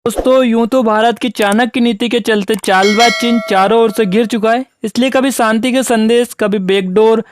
दोस्तों यूं तो भारत की चाणक्य नीति के चलते चालबाज चीन चारों ओर से घिर चुका है। इसलिए कभी शांति के संदेश, कभी बैकडोर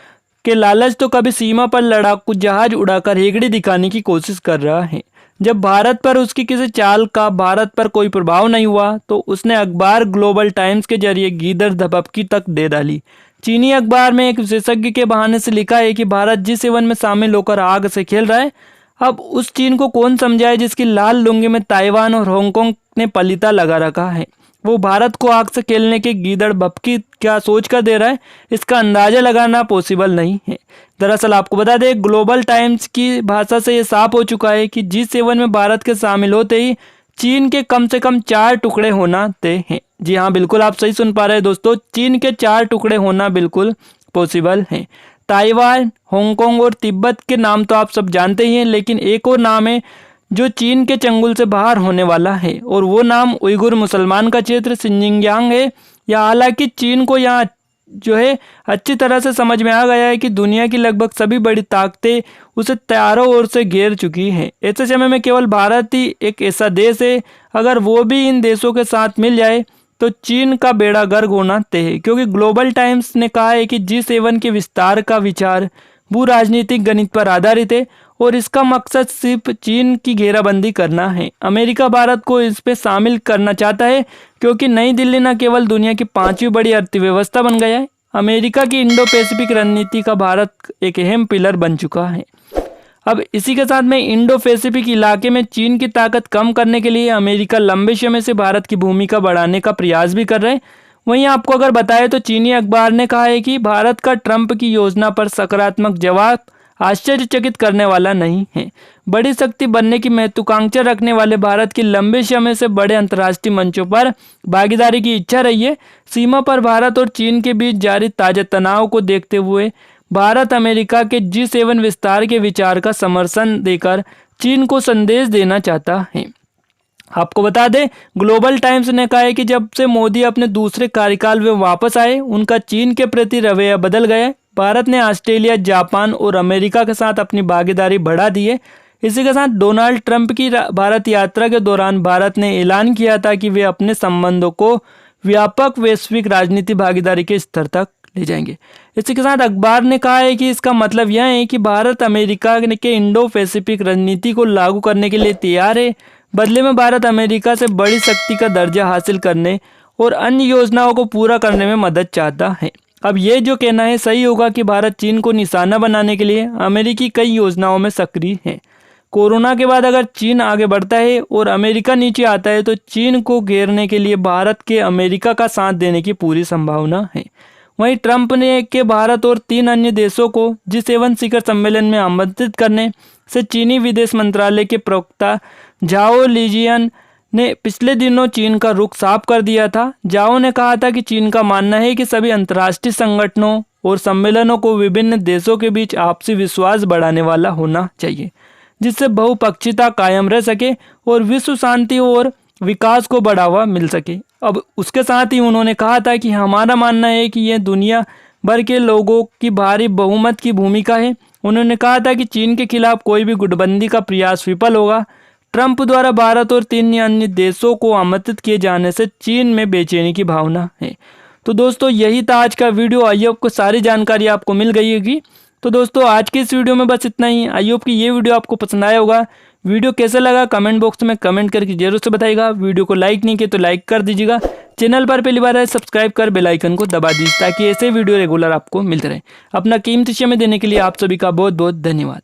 के लालच, तो कभी सीमा पर लड़ाकू जहाज उड़ाकर हेगड़ी दिखाने की कोशिश कर रहा है। जब भारत पर उसकी किसी चाल का भारत पर कोई प्रभाव नहीं हुआ तो उसने अखबार ग्लोबल टाइम्स के जरिए गीदड़ धपकी तक दे डाली। चीनी अखबार में एक विशेषज्ञ के बहाने से लिखा है कि भारत G7 में शामिल होकर आग से खेल रहा है। अब उस चीन को कौन समझाए जिसकी लाल लुंगी में ताइवान और हांगकांग ने पलीता लगा रखा है। वो भारत को आग से खेलने के गीदड़ भपकी क्या सोच कर दे रहा है, इसका अंदाजा लगाना पॉसिबल नहीं है। दरअसल आपको बता दें, ग्लोबल टाइम्स की भाषा से ये साफ हो चुका है कि G7 में भारत के शामिल होते ही चीन के कम से कम 4 टुकड़े होना तय हैं। जी हाँ, बिल्कुल आप सही सुन पा रहे हैं दोस्तों, चीन के 4 टुकड़े होना बिल्कुल पॉसिबल है। ताइवान, हांगकांग और तिब्बत के नाम तो आप सब जानते ही हैं, लेकिन एक और नाम है जो चीन के चंगुल से बाहर होने वाला है, और वो नाम उइगुर मुसलमान का क्षेत्र सिंजियांग है। या हालांकि चीन को यहाँ जो है अच्छी तरह से समझ में आ गया है कि दुनिया की लगभग सभी बड़ी ताकतें उसे चारों ओर से घेर चुकी हैं। ऐसे समय में केवल भारत ही एक ऐसा देश है, अगर वो भी इन देशों के साथ मिल जाए तो चीन का बेड़ा गर्क होना तय है। क्योंकि ग्लोबल टाइम्स ने कहा है कि G7 के विस्तार का विचार भू राजनीतिक गणित पर आधारित है और इसका मकसद सिर्फ चीन की घेराबंदी करना है। अमेरिका भारत को इस पे शामिल करना चाहता है क्योंकि नई दिल्ली न केवल दुनिया की 5वीं बड़ी अर्थव्यवस्था बन गया है, अमेरिका की इंडो पैसिफिक रणनीति का भारत एक अहम पिलर बन चुका है। अब इसी के साथ में इंडो पैसिफिक इलाके में चीन की ताकत कम करने के लिए अमेरिका लंबे समय से भारत की भूमिका बढ़ाने का प्रयास भी कर रहे हैं। वहीं आपको अगर बताएं तो चीनी अखबार ने कहा है कि भारत का ट्रंप की योजना पर सकारात्मक जवाब आश्चर्यचकित करने वाला नहीं है। बड़ी शक्ति बनने की महत्वाकांक्षा रखने वाले भारत की लंबे समय से बड़े अंतर्राष्ट्रीय मंचों पर भागीदारी की इच्छा रही है। सीमा पर भारत और चीन के बीच जारी ताजा तनाव को देखते हुए भारत अमेरिका के G7 विस्तार के विचार का समर्थन देकर चीन को संदेश देना चाहता है। आपको बता दें, ग्लोबल टाइम्स ने कहा है कि जब से मोदी अपने दूसरे कार्यकाल में वापस आए, उनका चीन के प्रति रवैया बदल गया है। भारत ने ऑस्ट्रेलिया, जापान और अमेरिका के साथ अपनी भागीदारी बढ़ा दी है। इसी के साथ डोनाल्ड ट्रंप की भारत यात्रा के दौरान भारत ने ऐलान किया था कि वे अपने संबंधों को व्यापक वैश्विक राजनीतिक भागीदारी के स्तर तक ले जाएंगे। इसी के साथ अखबार ने कहा है कि इसका मतलब यह है कि भारत अमेरिका के इंडो पैसिफिक रणनीति को लागू करने के लिए तैयार है। बदले में भारत अमेरिका से बड़ी शक्ति का दर्जा हासिल करने और अन्य योजनाओं को पूरा करने में मदद चाहता है। अब ये जो कहना है सही होगा कि भारत चीन को निशाना बनाने के लिए अमेरिकी कई योजनाओं में सक्रिय है। कोरोना के बाद अगर चीन आगे बढ़ता है और अमेरिका नीचे आता है तो चीन को घेरने के लिए भारत के अमेरिका का साथ देने की पूरी संभावना है। वहीं ट्रंप ने के भारत और 3 अन्य देशों को G7 शिखर सम्मेलन में आमंत्रित करने से चीनी विदेश मंत्रालय के प्रवक्ता झाओ लिजियन ने पिछले दिनों चीन का रुख साफ कर दिया था। झाओ ने कहा था कि चीन का मानना है कि सभी अंतर्राष्ट्रीय संगठनों और सम्मेलनों को विभिन्न देशों के बीच आपसी विश्वास बढ़ाने वाला होना चाहिए, जिससे बहुपक्षीयता कायम रह सके और विश्व शांति और विकास को बढ़ावा मिल सके। अब उसके साथ ही उन्होंने कहा था कि हमारा मानना है कि यह दुनिया भर के लोगों की भारी बहुमत की भूमिका है। उन्होंने कहा था कि चीन के खिलाफ कोई भी गुटबंदी का प्रयास विफल होगा। ट्रंप द्वारा भारत और 3 अन्य देशों को आमंत्रित किए जाने से चीन में बेचैनी की भावना है। तो दोस्तों यही था आज का वीडियो। आई होप को सारी जानकारी आपको मिल गई होगी। तो दोस्तों आज की इस वीडियो में बस इतना ही। आई होप कि ये वीडियो आपको पसंद आया होगा। वीडियो कैसा लगा कमेंट बॉक्स में कमेंट करके जरूर से बताइएगा। वीडियो को लाइक नहीं किया तो लाइक कर दीजिएगा। चैनल पर पहली बार है सब्सक्राइब कर बेल आइकन को दबा दीजिए ताकि ऐसे वीडियो रेगुलर आपको मिलते रहे। अपना कीमती समय देने के लिए आप सभी का बहुत बहुत धन्यवाद।